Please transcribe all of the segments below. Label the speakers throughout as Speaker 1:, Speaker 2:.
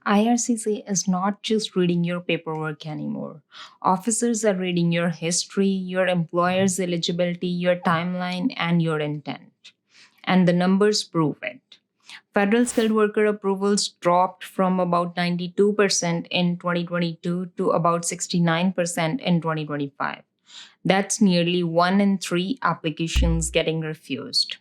Speaker 1: IRCC is not just reading your paperwork anymore. Officers are reading your history, your employer's eligibility, your timeline, and your intent. And the numbers prove it. Federal skilled worker approvals dropped from about 92% in 2022 to about 69% in 2025. That's nearly 1 in 3 applications getting refused.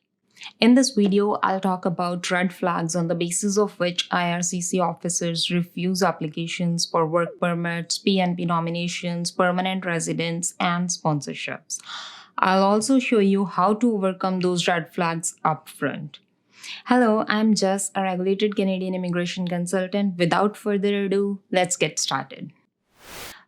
Speaker 1: In this video, I'll talk about red flags on the basis of which IRCC officers refuse applications for work permits, PNP nominations, permanent residence, and sponsorships. I'll also show you how to overcome those red flags upfront. Hello, I'm Jess, a regulated Canadian immigration consultant. Without further ado, let's get started.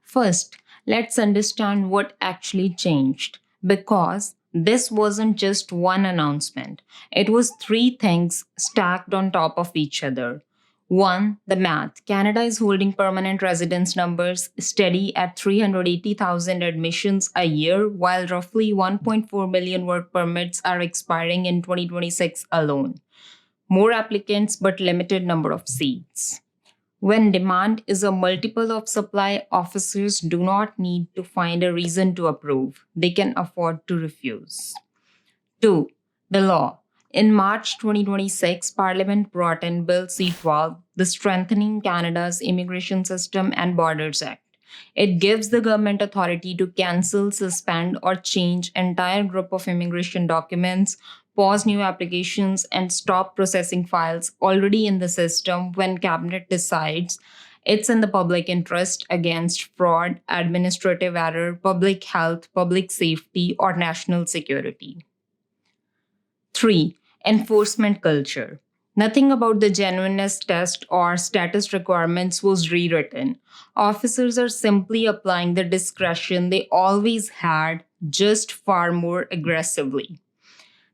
Speaker 1: First, let's understand what actually changed, because this wasn't just one announcement. It was 3 things stacked on top of each other. 1. The math. Canada is holding permanent residence numbers steady at 380,000 admissions a year, while roughly 1.4 million work permits are expiring in 2026 alone. More applicants but limited number of seats. When demand is a multiple of supply, officers do not need to find a reason to approve. They can afford to refuse. 2. The law. In March 2026, Parliament brought in Bill C-12, the Strengthening Canada's Immigration System and Borders Act. It gives the government authority to cancel, suspend, or change entire group of immigration documents, pause new applications, and stop processing files already in the system when Cabinet decides it's in the public interest against fraud, administrative error, public health, public safety, or national security. 3. Enforcement culture. Nothing about the genuineness test or status requirements was rewritten. Officers are simply applying the discretion they always had, just far more aggressively.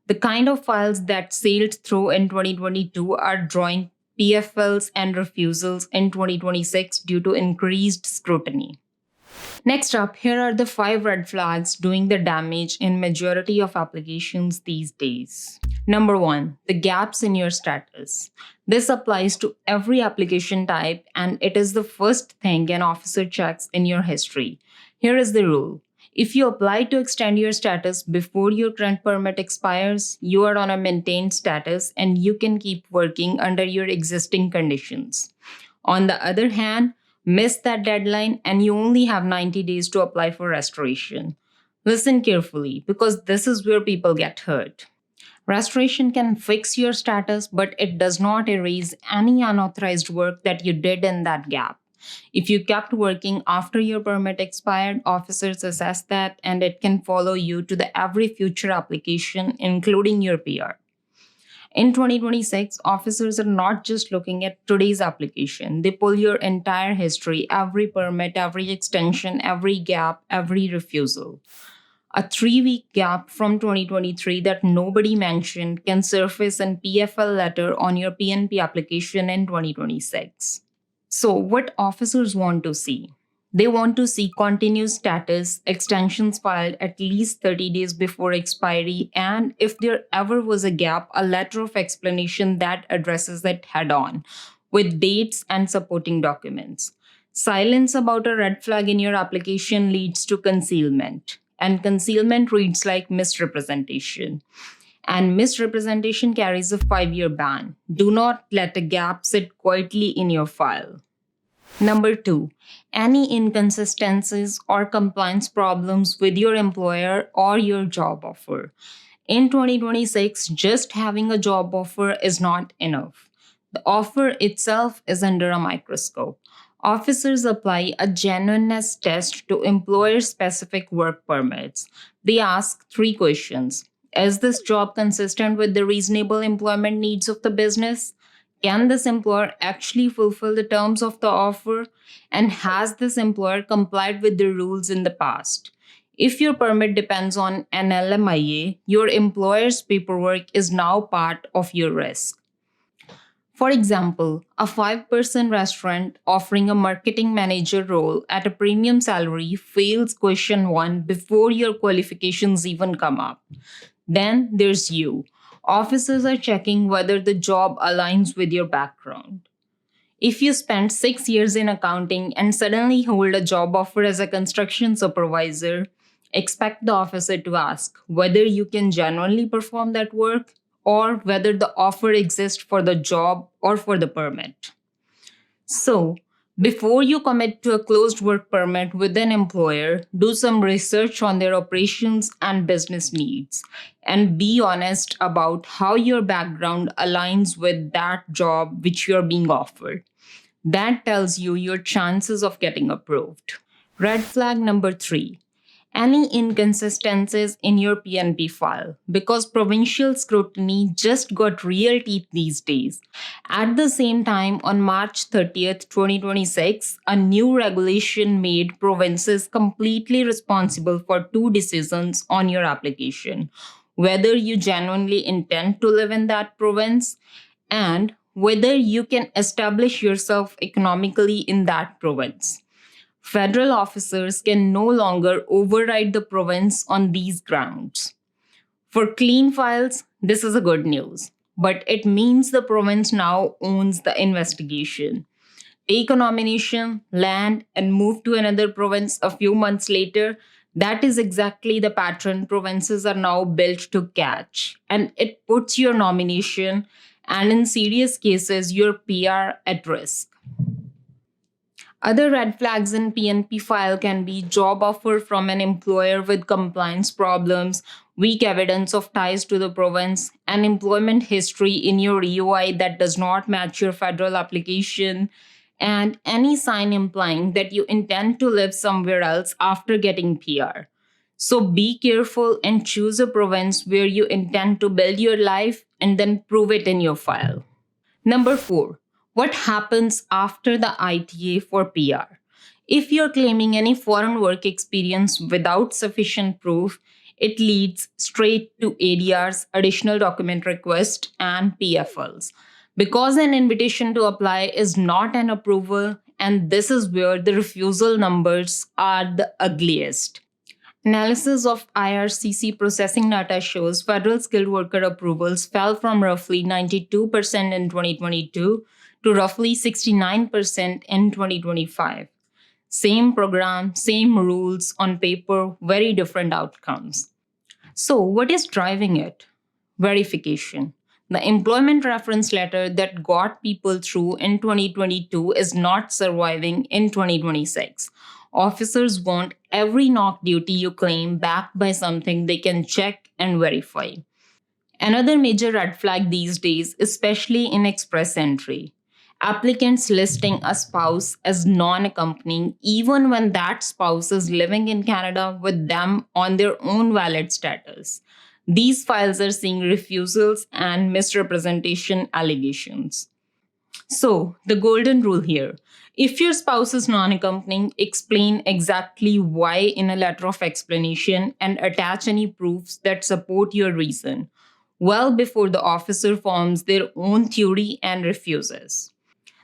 Speaker 1: The kind of files that sailed through in 2022 are drawing PFLs and refusals in 2026 due to increased scrutiny. Next up, here are the 5 red flags doing the damage in majority of applications these days. Number 1, the gaps in your status. This applies to every application type, and it is the first thing an officer checks in your history. Here is the rule. If you apply to extend your status before your current permit expires, you are on a maintained status and you can keep working under your existing conditions. On the other hand, miss that deadline and you only have 90 days to apply for restoration. Listen carefully, because this is where people get hurt. Restoration can fix your status, but it does not erase any unauthorized work that you did in that gap. If you kept working after your permit expired, officers assess that and it can follow you to every future application, including your PR. In 2026, officers are not just looking at today's application. They pull your entire history, every permit, every extension, every gap, every refusal. A 3-week gap from 2023 that nobody mentioned can surface an PFL letter on your PNP application in 2026. So, what officers want to see? They want to see continuous status, extensions filed at least 30 days before expiry, and if there ever was a gap, a letter of explanation that addresses it head on, with dates and supporting documents. Silence about a red flag in your application leads to concealment, and concealment reads like misrepresentation. And misrepresentation carries a 5-year ban. Do not let a gap sit quietly in your file. Number 2, any inconsistencies or compliance problems with your employer or your job offer. In 2026, just having a job offer is not enough. The offer itself is under a microscope. Officers apply a genuineness test to employer-specific work permits. They ask 3 questions. Is this job consistent with the reasonable employment needs of the business? Can this employer actually fulfill the terms of the offer? And has this employer complied with the rules in the past? If your permit depends on an LMIA, your employer's paperwork is now part of your risk. For example, a 5-person restaurant offering a marketing manager role at a premium salary fails question 1 before your qualifications even come up. Then there's you. Officers are checking whether the job aligns with your background. If you spent 6 years in accounting and suddenly hold a job offer as a construction supervisor, expect the officer to ask whether you can genuinely perform that work or whether the offer exists for the job or for the permit. So, before you commit to a closed work permit with an employer, do some research on their operations and business needs and be honest about how your background aligns with that job which you're being offered. That tells you your chances of getting approved. Red flag number 3, any inconsistencies in your PNP file, because provincial scrutiny just got real teeth these days. At the same time, on March 30th, 2026, a new regulation made provinces completely responsible for two decisions on your application: whether you genuinely intend to live in that province and whether you can establish yourself economically in that province. Federal officers can no longer override the province on these grounds. For clean files, this is a good news, but it means the province now owns the investigation. Take a nomination, land, and move to another province a few months later. That is exactly the pattern provinces are now built to catch, and it puts your nomination and, in serious cases, your PR at risk. Other red flags in PNP file can be job offer from an employer with compliance problems, weak evidence of ties to the province, and employment history in your EOI that does not match your federal application, and any sign implying that you intend to live somewhere else after getting PR. So be careful and choose a province where you intend to build your life and then prove it in your file. Number 4, what happens after the ITA for PR? If you're claiming any foreign work experience without sufficient proof, it leads straight to ADRs, additional document request, and PFLs. Because an invitation to apply is not an approval, and this is where the refusal numbers are the ugliest. Analysis of IRCC processing data shows federal skilled worker approvals fell from roughly 92% in 2022 to roughly 69% in 2025. Same program, same rules on paper, very different outcomes. So, what is driving it? Verification. The employment reference letter that got people through in 2022 is not surviving in 2026. Officers want every knock duty you claim backed by something they can check and verify. Another major red flag these days, especially in express entry: applicants listing a spouse as non accompanying even when that spouse is living in Canada with them on their own valid status. These files are seeing refusals and misrepresentation allegations. So, the golden rule here: if your spouse is non accompanying, explain exactly why in a letter of explanation and attach any proofs that support your reason, well before the officer forms their own theory and refuses.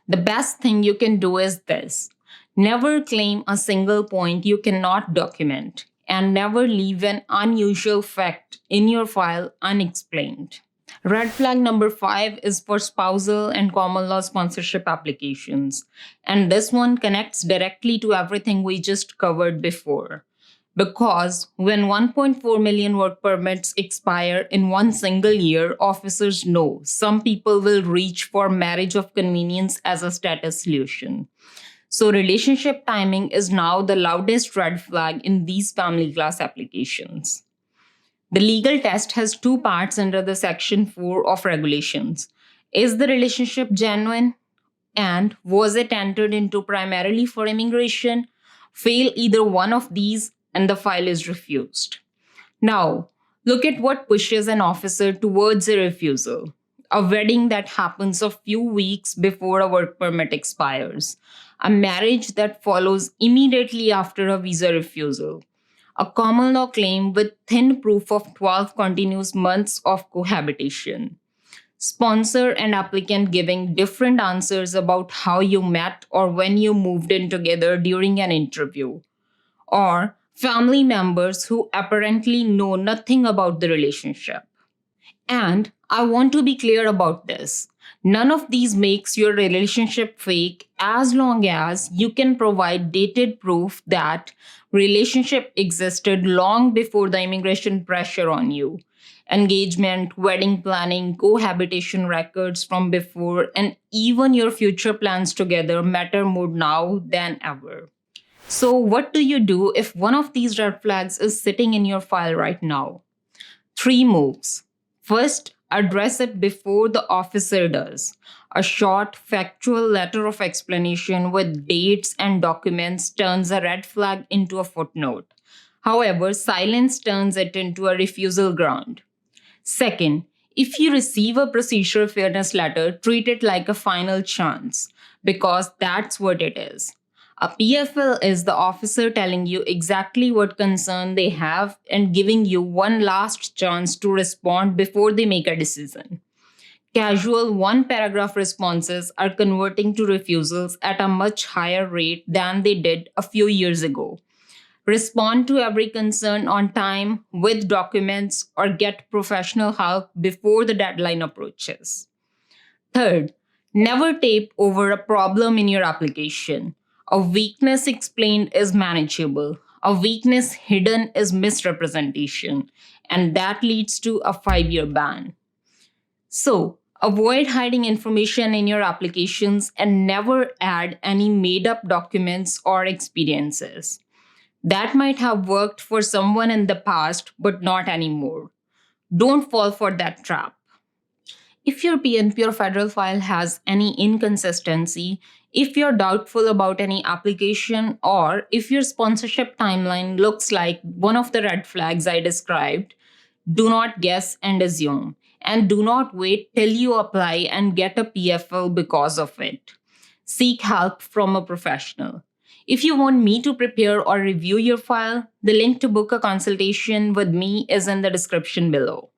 Speaker 1: The best thing you can do is this: never claim a single point you cannot document, and never leave an unusual fact in your file unexplained. Red flag number 5 is for spousal and common law sponsorship applications. And this one connects directly to everything we just covered before. Because when 1.4 million work permits expire in one single year, officers know some people will reach for marriage of convenience as a status solution. So relationship timing is now the loudest red flag in these family class applications. The legal test has two parts under the Section 4 of regulations. Is the relationship genuine? And was it entered into primarily for immigration? Fail either one of these, and the file is refused. Now, look at what pushes an officer towards a refusal: a wedding that happens a few weeks before a work permit expires, a marriage that follows immediately after a visa refusal, a common law claim with thin proof of 12 continuous months of cohabitation, sponsor and applicant giving different answers about how you met or when you moved in together during an interview, or family members who apparently know nothing about the relationship. And I want to be clear about this: None of these makes your relationship fake as long as you can provide dated proof that relationship existed long before the immigration pressure on you. Engagement, wedding planning, cohabitation records from before, and even your future plans together matter more now than ever. So, what do you do if one of these red flags is sitting in your file right now? Three moves. First, address it before the officer does. A short, factual letter of explanation with dates and documents turns a red flag into a footnote. However, silence turns it into a refusal ground. Second, if you receive a procedural fairness letter, treat it like a final chance because that's what it is. A PFL is the officer telling you exactly what concern they have and giving you one last chance to respond before they make a decision. Casual one paragraph responses are converting to refusals at a much higher rate than they did a few years ago. Respond to every concern on time with documents or get professional help before the deadline approaches. Third, never tape over a problem in your application. A weakness explained is manageable. A weakness hidden is misrepresentation, and that leads to a 5-year ban. So, avoid hiding information in your applications and never add any made up documents or experiences. That might have worked for someone in the past, but not anymore. Don't fall for that trap. If your PNP or federal file has any inconsistency, if you're doubtful about any application, or if your sponsorship timeline looks like one of the red flags I described, do not guess and assume. And do not wait till you apply and get a PFL because of it. Seek help from a professional. If you want me to prepare or review your file, the link to book a consultation with me is in the description below.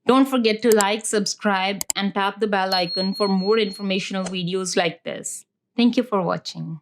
Speaker 1: Don't forget to like, subscribe, and tap the bell icon for more informational videos like this. Thank you for watching.